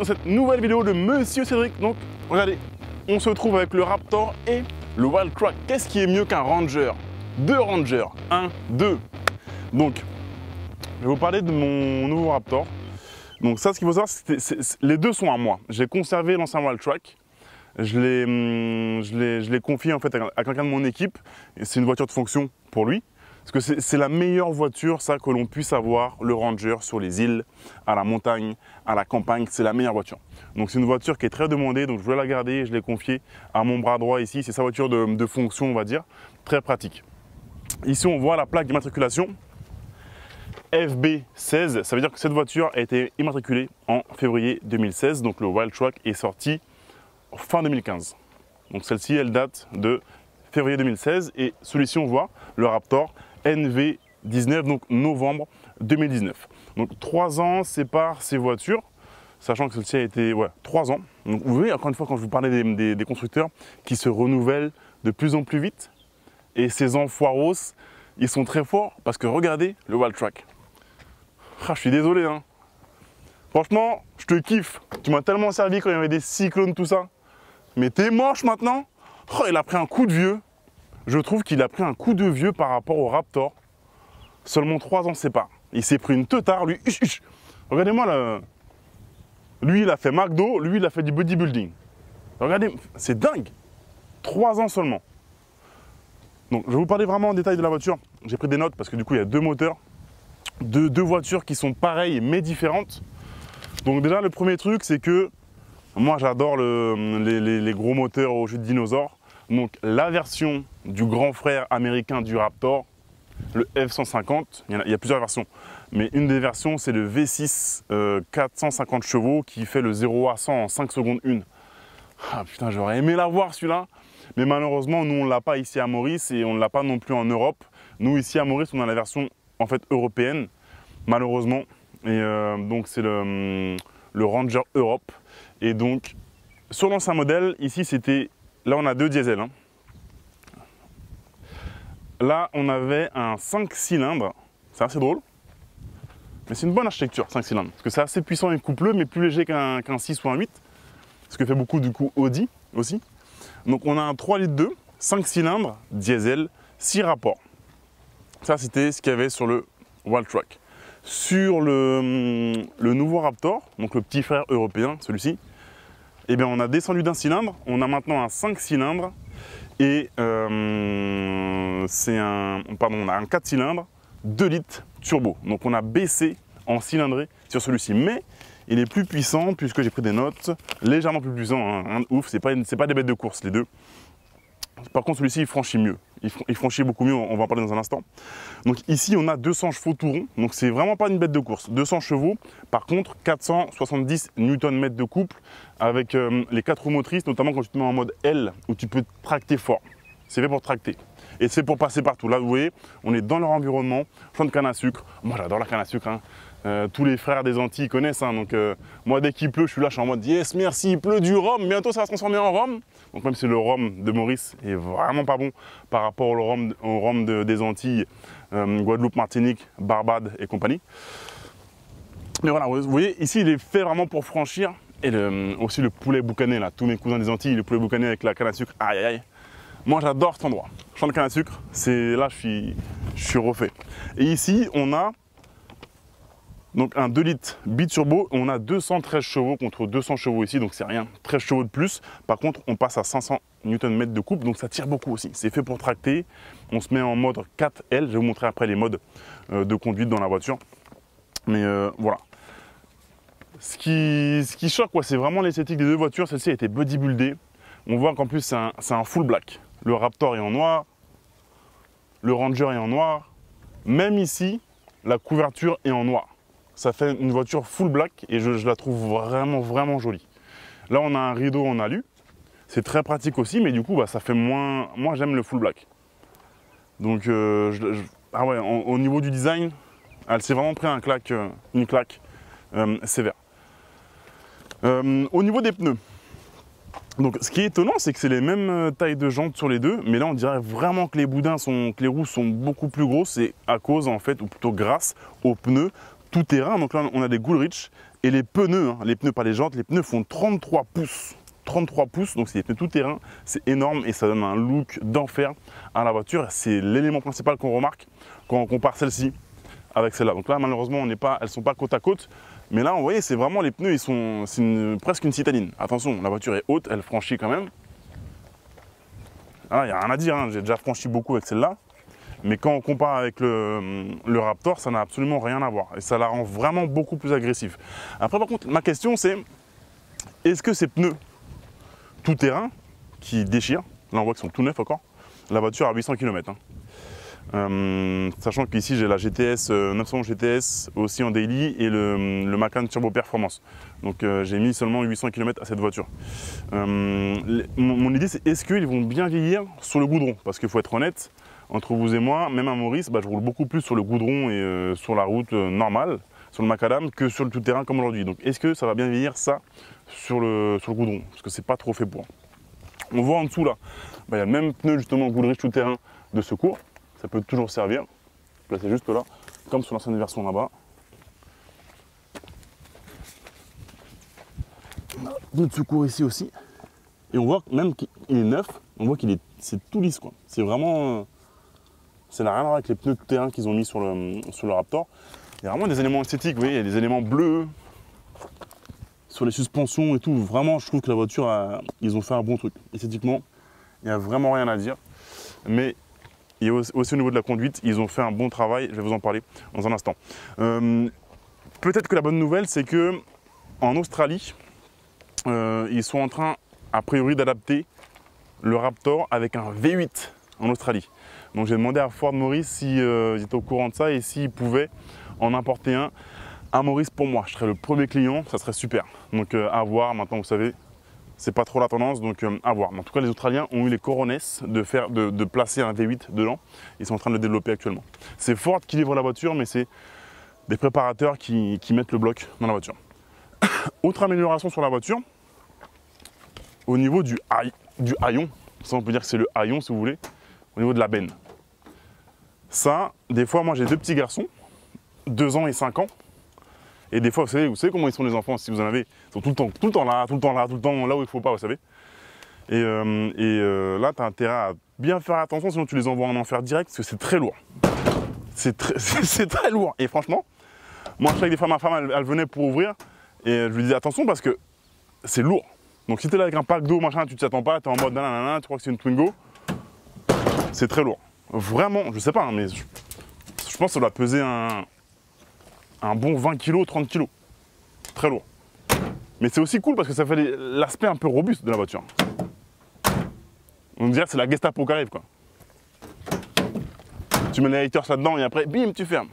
dans cette nouvelle vidéo de Monsieur Cédric. Donc, regardez, on se retrouve avec le Raptor et le Wildtrak. Qu'est-ce qui est mieux qu'un Ranger? Deux Rangers, un, deux. Donc, je vais vous parler de mon nouveau Raptor. Donc ça, ce qu'il faut savoir, les deux sont à moi. J'ai conservé l'ancien Wildtrak. Je l'ai confié en fait à quelqu'un de mon équipe. C'est une voiture de fonction pour lui. Parce que c'est la meilleure voiture, ça, que l'on puisse avoir, le Ranger, sur les îles, à la montagne, à la campagne. C'est la meilleure voiture. Donc c'est une voiture qui est très demandée, donc je voulais la garder et je l'ai confiée à mon bras droit ici. C'est sa voiture de fonction, on va dire, très pratique. Ici, on voit la plaque d'immatriculation FB16. Ça veut dire que cette voiture a été immatriculée en février 2016. Donc le Wildtrak est sorti fin 2015. Donc celle-ci, elle date de février 2016. Et celui-ci, on voit le Raptor NV19, donc novembre 2019. Donc 3 ans séparent ces voitures, sachant que celle-ci a été 3 ans. Donc vous voyez, encore une fois, quand je vous parlais des constructeurs qui se renouvellent de plus en plus vite, et ces enfoiros, ils sont très forts parce que regardez le Wildtrak. Ah, je suis désolé, hein. Franchement, je te kiffe. Tu m'as tellement servi quand il y avait des cyclones, tout ça. Mais t'es moche maintenant. Oh, il a pris un coup de vieux. Je trouve qu'il a pris un coup de vieux par rapport au Raptor. Seulement 3 ans séparent. Il s'est pris une teutard, lui. Regardez-moi là. Lui, il a fait McDo, lui, il a fait du bodybuilding. Regardez, c'est dingue. 3 ans seulement. Donc, je vais vous parler vraiment en détail de la voiture. J'ai pris des notes parce que du coup, il y a deux moteurs. Deux voitures qui sont pareilles mais différentes. Donc déjà, le premier truc, c'est que moi, j'adore les gros moteurs au jus de dinosaure. Donc la version du grand frère américain du Raptor, le F150, il y a plusieurs versions. Mais une des versions, c'est le V6 450 chevaux qui fait le 0 à 100 en 5 secondes 1. Ah putain, j'aurais aimé l'avoir celui-là. Mais malheureusement, nous, on ne l'a pas ici à Maurice et on ne l'a pas non plus en Europe. Nous, ici à Maurice, on a la version en fait européenne, malheureusement. Et donc, c'est le Ranger Europe. Et donc, sur l'ancien modèle, ici, c'était... Là, on a deux diesels. Hein. Là, on avait un 5 cylindres. C'est assez drôle. Mais c'est une bonne architecture, 5 cylindres. Parce que c'est assez puissant et coupleux, mais plus léger qu'un 6 ou un 8. Ce que fait beaucoup, du coup, Audi aussi. Donc, on a un 3,2 litres, 5 cylindres, diesel, 6 rapports. Ça, c'était ce qu'il y avait sur le Wildtrak. Sur le nouveau Raptor, donc le petit frère européen, celui-ci, eh bien, on a descendu d'un cylindre. On a maintenant un 5 cylindres et on a un 4 cylindres, 2 litres turbo. Donc, on a baissé en cylindrée sur celui-ci. Mais il est plus puissant puisque j'ai pris des notes, légèrement plus puissant. Hein, ouf, c'est pas des bêtes de course, les deux. Par contre, celui-ci, il franchit mieux. Il franchit beaucoup mieux, on va en parler dans un instant. Donc ici, on a 200 chevaux tout rond. Donc c'est vraiment pas une bête de course. 200 chevaux, par contre, 470 Nm de couple avec les 4 roues motrices, notamment quand tu te mets en mode L, où tu peux tracter fort. C'est fait pour tracter. Et c'est pour passer partout. Là, vous voyez, on est dans leur environnement, champ de canne à sucre. Moi, j'adore la canne à sucre. Hein. Tous les frères des Antilles connaissent. Hein. Donc moi, dès qu'il pleut, je suis là, je suis en mode yes, merci, il pleut du rhum. Bientôt, ça va se transformer en rhum. Donc même si le rhum de Maurice est vraiment pas bon par rapport au rhum des Antilles, Guadeloupe, Martinique, Barbade et compagnie. Mais voilà, vous voyez, ici, il est fait vraiment pour franchir. Et aussi le poulet boucané, là, tous mes cousins des Antilles, le poulet boucané avec la canne à sucre, aïe aïe aïe. Moi, j'adore cet endroit. Champ de canne à sucre, là, je suis refait. Et ici, on a donc un 2 litres biturbo, on a 213 chevaux contre 200 chevaux ici, donc c'est rien, 13 chevaux de plus. Par contre, on passe à 500 Nm de couple, donc ça tire beaucoup aussi. C'est fait pour tracter, on se met en mode 4L, je vais vous montrer après les modes de conduite dans la voiture. Mais voilà. Ce qui choque, c'est vraiment l'esthétique des deux voitures. Celle-ci a été bodybuildée. On voit qu'en plus, c'est un full black. Le Raptor est en noir, le Ranger est en noir. Même ici, la couverture est en noir. Ça fait une voiture full black et je la trouve vraiment, vraiment jolie. Là, on a un rideau en alu. C'est très pratique aussi, mais du coup, ça fait moins... Moi, j'aime le full black. Donc, ah ouais, au niveau du design, elle s'est vraiment pris une claque sévère. Au niveau des pneus, donc ce qui est étonnant, c'est que c'est les mêmes tailles de jantes sur les deux, mais là, on dirait vraiment que les roues sont beaucoup plus grosses, et à cause, en fait, ou plutôt grâce aux pneus tout terrain. Donc là, on a des Goodrich. Et les pneus, hein, les pneus, pas les jantes, les pneus font 33 pouces. 33 pouces, donc c'est des pneus tout terrain. C'est énorme et ça donne un look d'enfer à la voiture. C'est l'élément principal qu'on remarque quand on compare celle-ci avec celle-là. Donc là, malheureusement, elles ne sont pas côte à côte. Mais là, vous voyez, c'est vraiment les pneus, c'est presque une citadine. Attention, la voiture est haute, elle franchit quand même. Il n'y a rien à dire, hein. J'ai déjà franchi beaucoup avec celle-là. Mais quand on compare avec le Raptor, ça n'a absolument rien à voir. Et ça la rend vraiment beaucoup plus agressive. Après, par contre, ma question, c'est est-ce que ces pneus tout terrain qui déchirent, là on voit qu'ils sont tout neufs encore, la voiture a 800 km. Hein. Sachant qu'ici j'ai la GTS 911 GTS aussi en daily et le Macan Turbo Performance. Donc j'ai mis seulement 800 km à cette voiture. Mon idée c'est est-ce qu'ils vont bien vieillir sur le goudron? Parce qu'il faut être honnête, entre vous et moi, même à Maurice, je roule beaucoup plus sur le goudron et sur la route normale, sur le macadam, que sur le tout-terrain comme aujourd'hui. Donc est-ce que ça va bien vieillir ça sur le goudron? Parce que c'est pas trop fait pour. On voit en dessous là, il y a le même pneu justement Goodrich tout-terrain de secours. Ça peut toujours servir. Placé juste là, comme sur l'ancienne version là-bas. D'autres secours ici aussi. Et on voit même qu'il est neuf, on voit c'est tout lisse quoi. C'est vraiment. Ça n'a rien à voir avec les pneus tout-terrain qu'ils ont mis sur le Raptor. Il y a vraiment des éléments esthétiques, vous voyez, il y a des éléments bleus sur les suspensions et tout. Vraiment, je trouve que la voiture, ils ont fait un bon truc. Esthétiquement, il n'y a vraiment rien à dire. Mais et aussi au niveau de la conduite, ils ont fait un bon travail. Je vais vous en parler dans un instant. Peut-être que la bonne nouvelle, c'est que en Australie, ils sont en train, a priori, d'adapter le Raptor avec un V8 en Australie. Donc j'ai demandé à Ford Maurice s'ils étaient au courant de ça et s'ils pouvaient en importer un à Maurice pour moi. Je serais le premier client, ça serait super. Donc à voir, maintenant vous savez, c'est pas trop la tendance, donc à voir. Mais en tout cas, les Australiens ont eu les coronesses de placer un V8 dedans. Ils sont en train de le développer actuellement. C'est Ford qui livre la voiture, mais c'est des préparateurs qui mettent le bloc dans la voiture. Autre amélioration sur la voiture, au niveau du haillon, ça on peut dire que c'est le haillon si vous voulez, au niveau de la benne. Ça, des fois, moi j'ai deux petits garçons, 2 ans et 5 ans. Et des fois, vous savez comment ils sont les enfants, si vous en avez, ils sont tout le temps là, tout le temps là, tout le temps là où il ne faut pas, vous savez. Et là, tu as intérêt à bien faire attention, sinon tu les envoies en enfer direct, parce que c'est très lourd. C'est très lourd. Et franchement, moi, je sais que des fois, ma femme, elle venait pour ouvrir, et je lui disais attention parce que c'est lourd. Donc si tu es là avec un pack d'eau, machin, tu ne t'y attends pas, tu es en mode nanana, tu crois que c'est une Twingo, c'est très lourd. Vraiment, je sais pas, hein, mais je pense que ça doit peser un bon 20 kg, 30 kg. Très lourd. Mais c'est aussi cool parce que ça fait l'aspect un peu robuste de la voiture. On dirait que c'est la Gestapo qui arrive quoi. Tu mets les haters là-dedans et après, bim, tu fermes.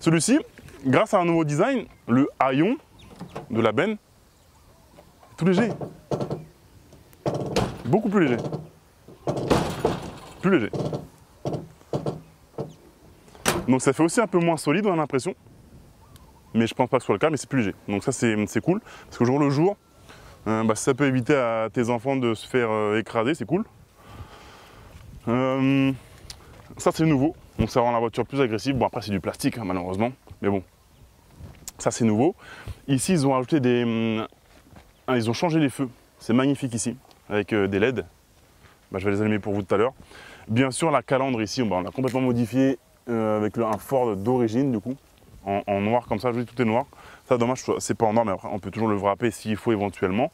Celui-ci, grâce à un nouveau design, le haillon de la benne, tout léger. Beaucoup plus léger. Plus léger. Donc ça fait aussi un peu moins solide, on a l'impression. Mais je pense pas que ce soit le cas, mais c'est plus léger. Donc ça c'est cool. Parce qu'au jour le jour, ça peut éviter à tes enfants de se faire écraser, c'est cool. Ça c'est nouveau. Donc ça rend la voiture plus agressive. Bon après c'est du plastique hein, malheureusement. Mais bon. Ça c'est nouveau. Ici ils ont ajouté ils ont changé les feux. C'est magnifique ici. Avec des LED. Je vais les allumer pour vous tout à l'heure. Bien sûr la calandre ici, on l'a complètement modifié avec un Ford d'origine du coup. En noir comme ça, je dis tout est noir. Ça dommage, c'est pas en noir, mais après on peut toujours le wrapper s'il faut éventuellement.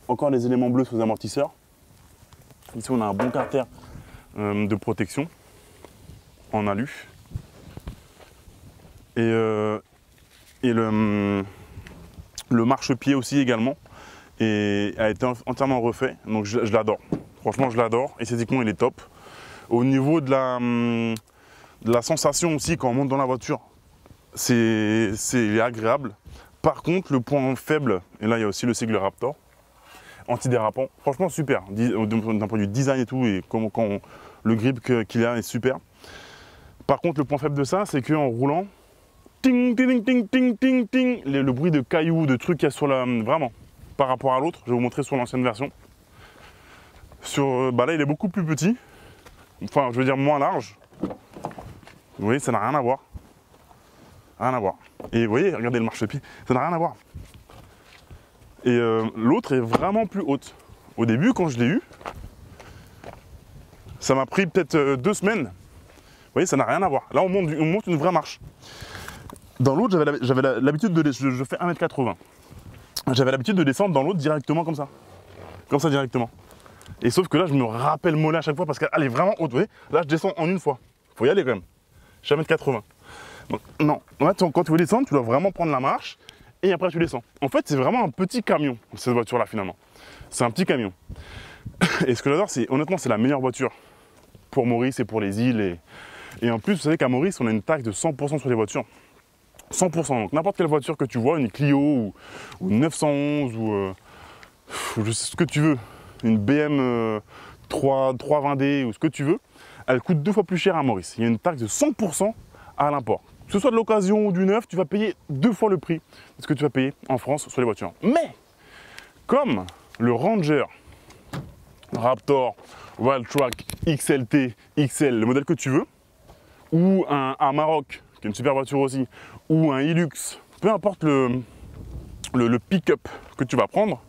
Encore des éléments bleus sur les amortisseurs. Ici on a un bon carter de protection en alu. Et le marchepied aussi également a été entièrement refait. Donc je l'adore. Franchement je l'adore. Esthétiquement il est top. Au niveau de la sensation aussi quand on monte dans la voiture, c'est agréable. Par contre, le point faible, et là il y a aussi le sigle Raptor, antidérapant, franchement super, d'un point de vue design et tout, et le grip qu'il a est super. Par contre, le point faible de ça, c'est qu'en roulant, ting, ting, ting, ting, ting, ting, le bruit de cailloux, de trucs qu'il y a sur la... Vraiment, par rapport à l'autre, je vais vous montrer sur l'ancienne version. Là, il est beaucoup plus petit, enfin, je veux dire moins large. Vous voyez, ça n'a rien à voir. Rien à voir. Et vous voyez, regardez le marchepied, ça n'a rien à voir. Et l'autre est vraiment plus haute. Au début, quand je l'ai eu, ça m'a pris peut-être 2 semaines. Vous voyez, ça n'a rien à voir. Là, on monte une vraie marche. Dans l'autre, j'avais l'habitude de... Je fais 1,80 m. J'avais l'habitude de descendre dans l'autre directement comme ça. Comme ça, directement. Et sauf que là, je me rappelle mollet à chaque fois parce qu'elle est vraiment haute. Vous voyez, là, je descends en une fois. Faut y aller quand même. Je suis à 1,80 m. Donc, non. En fait, quand tu veux descendre, tu dois vraiment prendre la marche et après, tu descends. En fait, c'est vraiment un petit camion, cette voiture-là, finalement. C'est un petit camion. Et ce que j'adore, c'est honnêtement, c'est la meilleure voiture pour Maurice et pour les îles. Et en plus, vous savez qu'à Maurice, on a une taxe de 100% sur les voitures. 100%. Donc n'importe quelle voiture que tu vois, une Clio ou 911 ou je sais ce que tu veux, une BM 320D ou ce que tu veux, elle coûte 2 fois plus cher à Maurice. Il y a une taxe de 100% à l'import. Que ce soit de l'occasion ou du neuf, tu vas payer 2 fois le prix de ce que tu vas payer en France sur les voitures. Mais comme le Ranger, Raptor, Wildtrak, XLT, XL, le modèle que tu veux, ou un Amarok, qui est une super voiture aussi, ou un Hilux, peu importe le pick-up que tu vas prendre,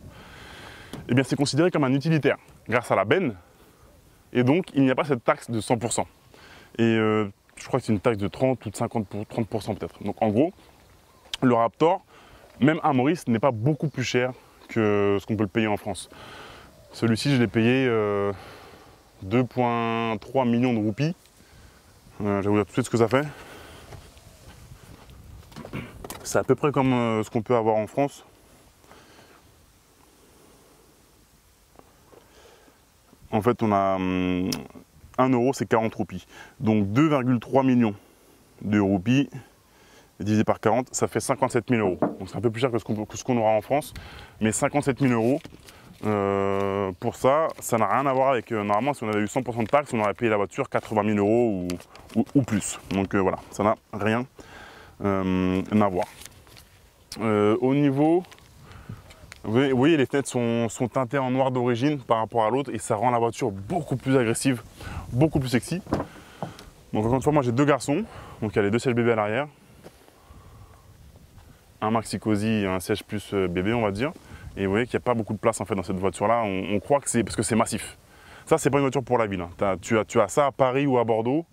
eh bien c'est considéré comme un utilitaire grâce à la benne, et donc il n'y a pas cette taxe de 100%. Et je crois que c'est une taxe de 30 ou de 30% peut-être. Donc en gros, le Raptor, même à Maurice, n'est pas beaucoup plus cher que ce qu'on peut le payer en France. Celui-ci, je l'ai payé 2,3 millions de roupies. Je vais vous dire tout de suite ce que ça fait. C'est à peu près comme ce qu'on peut avoir en France. En fait, on a 1 euro, c'est 40 roupies. Donc 2,3 millions de roupies divisé par 40, ça fait 57 000 euros. Donc c'est un peu plus cher que ce qu'on aura en France. Mais 57 000 euros, pour ça, ça n'a rien à voir avec... normalement, si on avait eu 100% de taxes, on aurait payé la voiture 80 000 euros ou plus. Donc voilà, ça n'a rien à voir. Au niveau... Vous voyez, les fenêtres sont teintées en noir d'origine par rapport à l'autre et ça rend la voiture beaucoup plus agressive, beaucoup plus sexy. Donc encore une fois, moi j'ai 2 garçons, donc il y a les 2 sièges bébés à l'arrière. Un maxi cosy et un siège plus bébé, on va dire. Et vous voyez qu'il n'y a pas beaucoup de place en fait dans cette voiture-là. On croit que c'est parce que c'est massif. Ça, c'est pas une voiture pour la ville. Hein. Tu as ça à Paris ou à Bordeaux.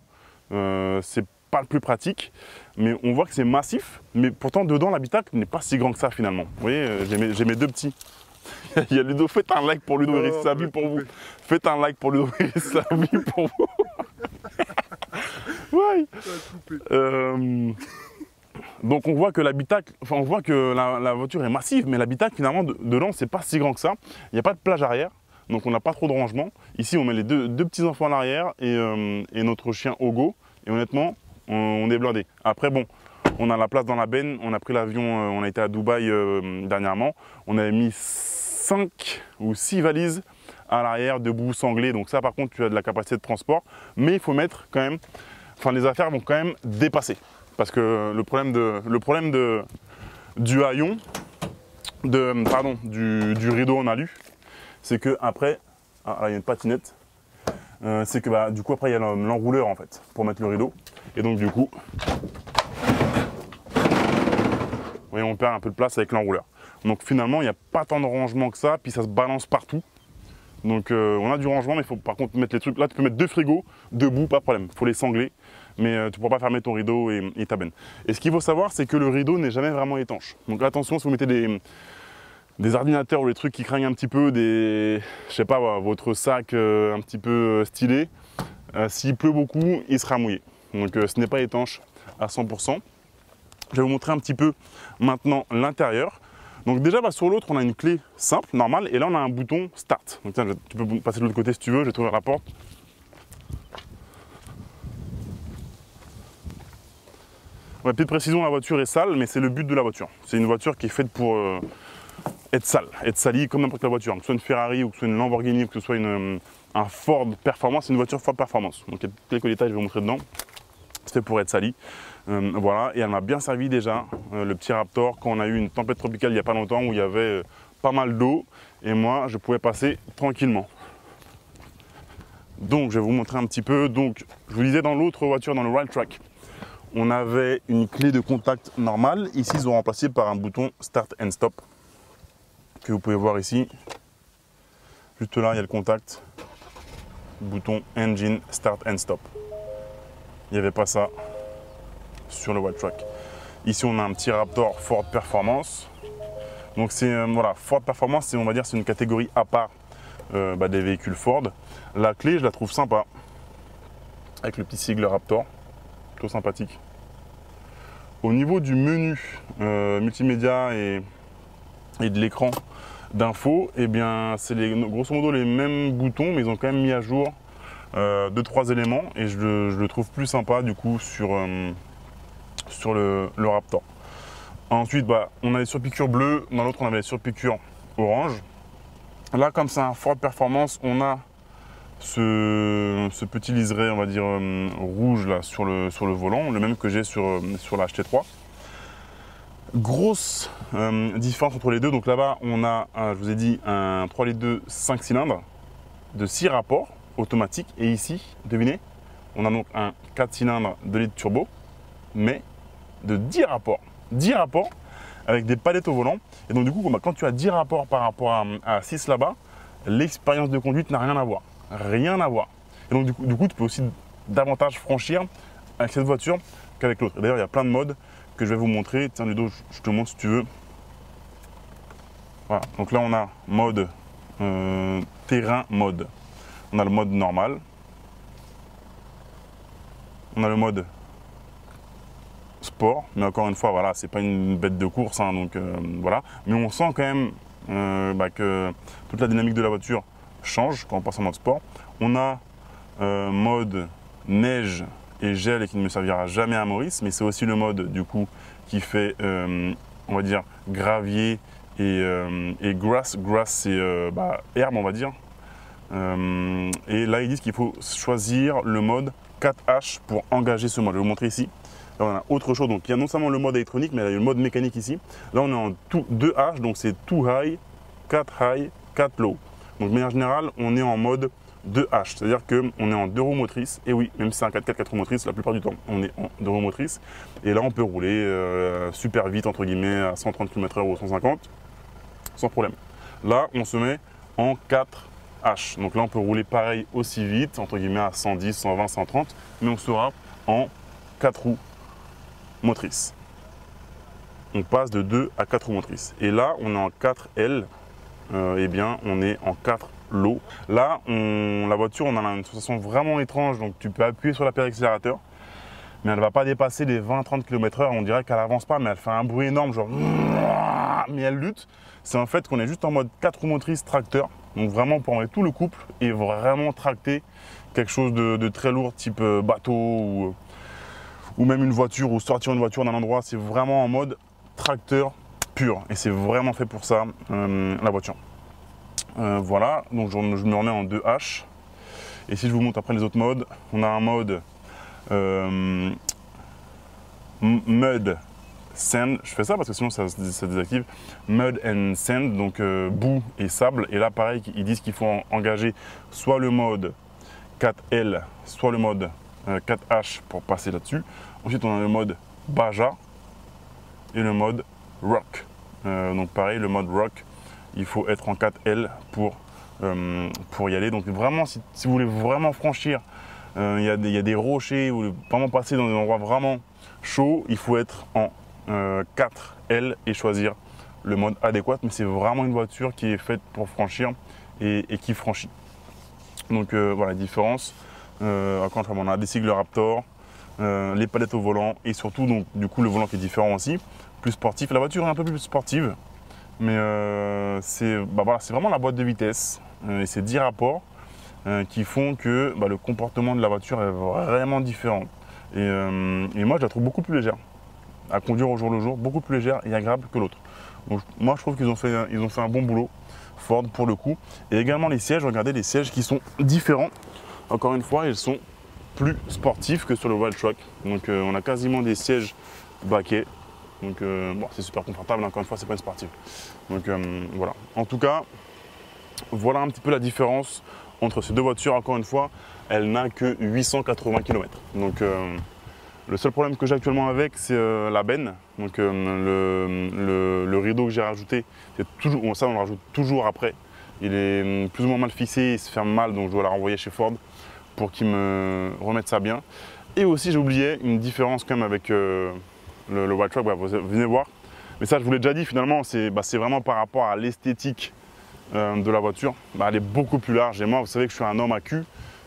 C'est pas le plus pratique, mais on voit que c'est massif. Mais pourtant, dedans, l'habitacle n'est pas si grand que ça finalement. Vous voyez, j'ai mes 2 petits. Il y a Ludo. Faites un like pour Ludo et Sabi pour vous. Faites un like pour Ludo et Sabi pour vous. Ouais. Donc on voit que l'habitacle, enfin on voit que la voiture est massive, mais l'habitacle finalement dedans c'est pas si grand que ça. Il n'y a pas de plage arrière, donc on n'a pas trop de rangement. Ici on met les deux petits enfants à l'arrière et notre chien Ogo. Et honnêtement, on est blindé. Après bon, on a la place dans la benne, on a pris l'avion, on a été à Dubaï dernièrement. On avait mis 5 ou 6 valises à l'arrière, debout, sanglées. Donc ça par contre tu as de la capacité de transport, mais il faut mettre quand même, enfin les affaires vont quand même dépasser. Parce que le problème du haillon, du rideau en alu, c'est que après, ah là il y a une patinette, c'est que bah, du coup après il y a l'enrouleur en fait pour mettre le rideau, et donc du coup, vous voyez, on perd un peu de place avec l'enrouleur. Donc finalement il n'y a pas tant de rangement que ça, puis ça se balance partout. Donc on a du rangement, mais il faut par contre mettre les trucs. Là tu peux mettre 2 frigos debout, pas de problème, il faut les sangler. Mais tu ne pourras pas fermer ton rideau et ta benne. Et ce qu'il faut savoir, c'est que le rideau n'est jamais vraiment étanche. Donc attention, si vous mettez des ordinateurs ou des trucs qui craignent un petit peu, je sais pas, votre sac un petit peu stylé, s'il pleut beaucoup, il sera mouillé. Donc ce n'est pas étanche à 100%. Je vais vous montrer un petit peu maintenant l'intérieur. Donc déjà, sur l'autre, on a une clé simple, normale, et là on a un bouton Start. Donc tiens, tu peux passer de l'autre côté si tu veux, je vais t'ouvrir la porte. Ouais, petite précision, la voiture est sale, mais c'est le but de la voiture. C'est une voiture qui est faite pour être sale, être salie comme n'importe quelle voiture. Que ce soit une Ferrari ou que ce soit une Lamborghini ou que ce soit un Ford Performance, c'est une voiture Ford Performance. Donc il y a quelques détails que je vais vous montrer dedans. C'est fait pour être sali. Voilà, et elle m'a bien servi déjà, le petit Raptor, quand on a eu une tempête tropicale il n'y a pas longtemps où il y avait pas mal d'eau et moi je pouvais passer tranquillement. Donc je vais vous montrer un petit peu. Donc je vous disais, dans l'autre voiture, dans le Wildtrak, on avait une clé de contact normale. Ici, ils ont remplacé par un bouton Start and Stop que vous pouvez voir ici. Juste là, il y a le contact. Bouton Engine Start and Stop. Il n'y avait pas ça sur le Wildtrak. Ici, on a un petit Raptor Ford Performance. Donc, c'est voilà, Ford Performance, on va dire, c'est une catégorie à part des véhicules Ford. La clé, je la trouve sympa. Avec le petit sigle Raptor. Plutôt sympathique. Au niveau du menu multimédia et de l'écran d'info, eh bien, c'est grosso modo les mêmes boutons, mais ils ont quand même mis à jour 2-3 éléments et je le trouve plus sympa du coup sur le Raptor. Ensuite, on a les surpiqûres bleues, dans l'autre on avait les surpiqûres orange. Là, comme c'est un Ford Performance, on a ce petit liseré, on va dire rouge là sur le volant, le même que j'ai sur la HT3. Grosse différence entre les deux. Donc là-bas, on a, je vous ai dit, un 3 litres 2 5 cylindres de 6 rapports automatique. Et ici, devinez, on a donc un 4 cylindres 2 litres turbo, mais de 10 rapports. 10 rapports avec des palettes au volant. Et donc du coup, quand tu as 10 rapports par rapport à 6 là-bas, l'expérience de conduite n'a rien à voir. Rien à voir. Et donc du coup, tu peux aussi davantage franchir avec cette voiture qu'avec l'autre. D'ailleurs, il y a plein de modes que je vais vous montrer. Tiens, Ludo, je te montre si tu veux. Voilà. Donc là, on a mode terrain mode. On a le mode normal. On a le mode sport. Mais encore une fois, voilà, c'est pas une bête de course, hein, donc voilà. Mais on sent quand même que toute la dynamique de la voiture change quand on passe en mode sport. On a mode neige et gel et qui ne me servira jamais à Maurice, mais c'est aussi le mode du coup qui fait on va dire gravier et grass. Grass c'est herbe, on va dire. Et là ils disent qu'il faut choisir le mode 4H pour engager ce mode. Je vais vous montrer ici. Là on a autre chose, donc il y a non seulement le mode électronique, mais il y a le mode mécanique ici. Là on est en 2H, donc c'est 2 high, 4 high, 4 low. Donc de manière générale, on est en mode 2H, c'est-à-dire qu'on est en 2 roues motrices. Et oui, même si c'est un 4x4 4 roues motrices, la plupart du temps, on est en 2 roues motrices. Et là, on peut rouler super vite, entre guillemets, à 130 km/h ou 150, sans problème. Là, on se met en 4H. Donc là, on peut rouler pareil aussi vite, entre guillemets, à 110, 120, 130, mais on sera en 4 roues motrices. On passe de 2 à 4 roues motrices. Et là, on est en 4L. Eh bien, on est en 4 low. Là, la voiture, on a une sensation vraiment étrange. Donc, tu peux appuyer sur la pédale d'accélérateur, mais elle ne va pas dépasser les 20-30 km/h. On dirait qu'elle n'avance pas, mais elle fait un bruit énorme, genre, mais elle lutte. C'est en fait qu'on est juste en mode 4 roues motrices tracteur. Donc, vraiment, pour enlever tout le couple et vraiment tracter quelque chose de très lourd, type bateau ou même une voiture, ou sortir une voiture d'un endroit. C'est vraiment en mode tracteur pur et c'est vraiment fait pour ça la voiture. Voilà, donc je me remets en 2H et si je vous montre après les autres modes, on a un mode mud sand, je fais ça parce que sinon ça désactive, mud and sand, donc boue et sable. Et là pareil, ils disent qu'il faut engager soit le mode 4L, soit le mode 4H pour passer là-dessus. Ensuite on a le mode Baja et le mode Rock. Donc pareil, le mode Rock, il faut être en 4L pour y aller. Donc vraiment, si vous voulez vraiment franchir, il y a des rochers, ou vraiment passer dans des endroits vraiment chauds, il faut être en 4L et choisir le mode adéquat. Mais c'est vraiment une voiture qui est faite pour franchir et qui franchit. Donc voilà la différence. Encore une fois, on a des sigles Raptor, les palettes au volant et surtout donc du coup le volant qui est différent aussi, plus sportif. La voiture est un peu plus sportive, mais c'est vraiment la boîte de vitesse et ces 10 rapports qui font que le comportement de la voiture est vraiment différent. Et moi je la trouve beaucoup plus légère à conduire au jour le jour, beaucoup plus légère et agréable que l'autre. Donc moi je trouve qu'ils ont fait un bon boulot, Ford pour le coup. Et également les sièges, regardez les sièges qui sont différents. Encore une fois, ils sont plus sportifs que sur le Wildtrak. Donc on a quasiment des sièges baquets. Donc bon, c'est super confortable, encore une fois, c'est pas une sportive. Donc voilà. En tout cas, voilà un petit peu la différence entre ces deux voitures. Encore une fois, elle n'a que 880 km. Donc Le seul problème que j'ai actuellement avec, c'est la benne. Donc le rideau que j'ai rajouté, c'est toujours, bon, ça on le rajoute toujours après. Il est plus ou moins mal fixé, il se ferme mal, donc je dois la renvoyer chez Ford pour qu'ils me remettent ça bien. Et aussi j'ai oublié une différence quand même avec le Wildtrak, bah, vous venez voir. Mais ça je vous l'ai déjà dit, finalement c'est vraiment par rapport à l'esthétique de la voiture. Bah, elle est beaucoup plus large et moi vous savez que je suis un homme à cul,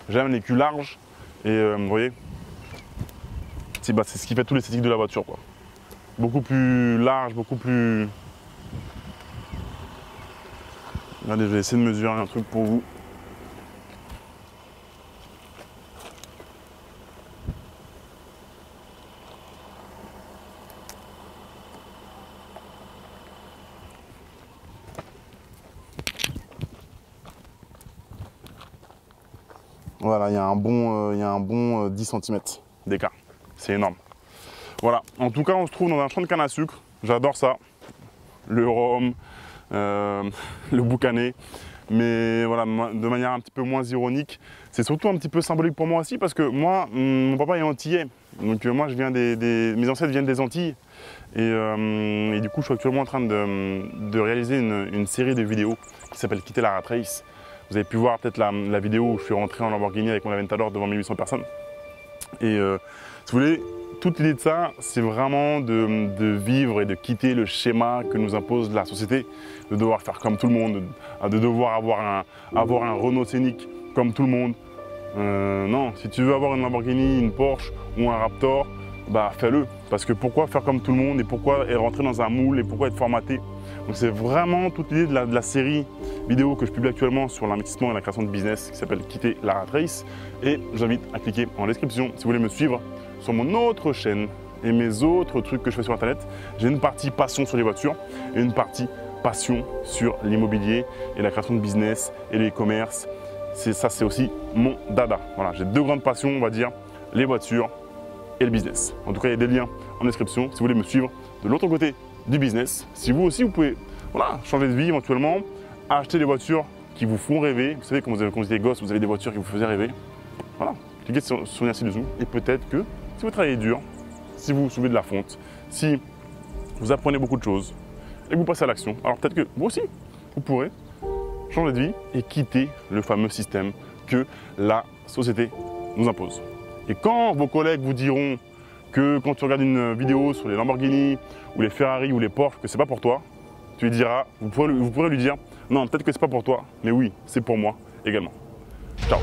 j'aime les culs larges et vous voyez, c'est ce qui fait toute l'esthétique de la voiture, quoi. Beaucoup plus large, beaucoup plus... Regardez, je vais essayer de mesurer un truc pour vous. Voilà, il y a un bon 10 cm d'écart. C'est énorme. Voilà, en tout cas, on se trouve dans un champ de canne à sucre. J'adore ça. Le rhum, le boucané. Mais voilà, de manière un petit peu moins ironique. C'est surtout un petit peu symbolique pour moi aussi parce que moi, mon papa est antillais. Donc moi, mes ancêtres viennent des Antilles. Et du coup, je suis actuellement en train de réaliser une série de vidéos qui s'appelle Quitter la Rat Race. Vous avez pu voir peut-être la vidéo où je suis rentré en Lamborghini avec mon Aventador devant 1800 personnes. Et si vous voulez, toute l'idée de ça, c'est vraiment de vivre et de quitter le schéma que nous impose la société, de devoir faire comme tout le monde, de devoir avoir un Renault Scénic comme tout le monde. Non, si tu veux avoir une Lamborghini, une Porsche ou un Raptor, bah fais-le. Parce que pourquoi faire comme tout le monde et pourquoi rentrer dans un moule et pourquoi être formaté? Donc c'est vraiment toute l'idée de la série vidéo que je publie actuellement sur l'investissement et la création de business qui s'appelle Quitter la Rat Race. Et je vous invite à cliquer en description si vous voulez me suivre sur mon autre chaîne et mes autres trucs que je fais sur internet. J'ai une partie passion sur les voitures et une partie passion sur l'immobilier et la création de business et le e-commerce. Ça, c'est aussi mon dada. Voilà, j'ai deux grandes passions, on va dire, les voitures et le business. En tout cas, il y a des liens en description si vous voulez me suivre de l'autre côté du business. Si vous aussi, vous pouvez changer de vie éventuellement, acheter des voitures qui vous font rêver. Vous savez, quand vous étiez gosse, vous avez des voitures qui vous faisaient rêver. Voilà, cliquez sur le lien ci-dessous et peut-être que si vous travaillez dur, si vous soulevez de la fonte, si vous apprenez beaucoup de choses et que vous passez à l'action, alors peut-être que vous aussi, vous pourrez changer de vie et quitter le fameux système que la société nous impose. Et quand vos collègues vous diront que quand tu regardes une vidéo sur les Lamborghini ou les Ferrari ou les Porsche, que c'est pas pour toi, tu lui diras, vous pourrez lui dire, non, peut-être que c'est pas pour toi, mais oui, c'est pour moi également. Ciao.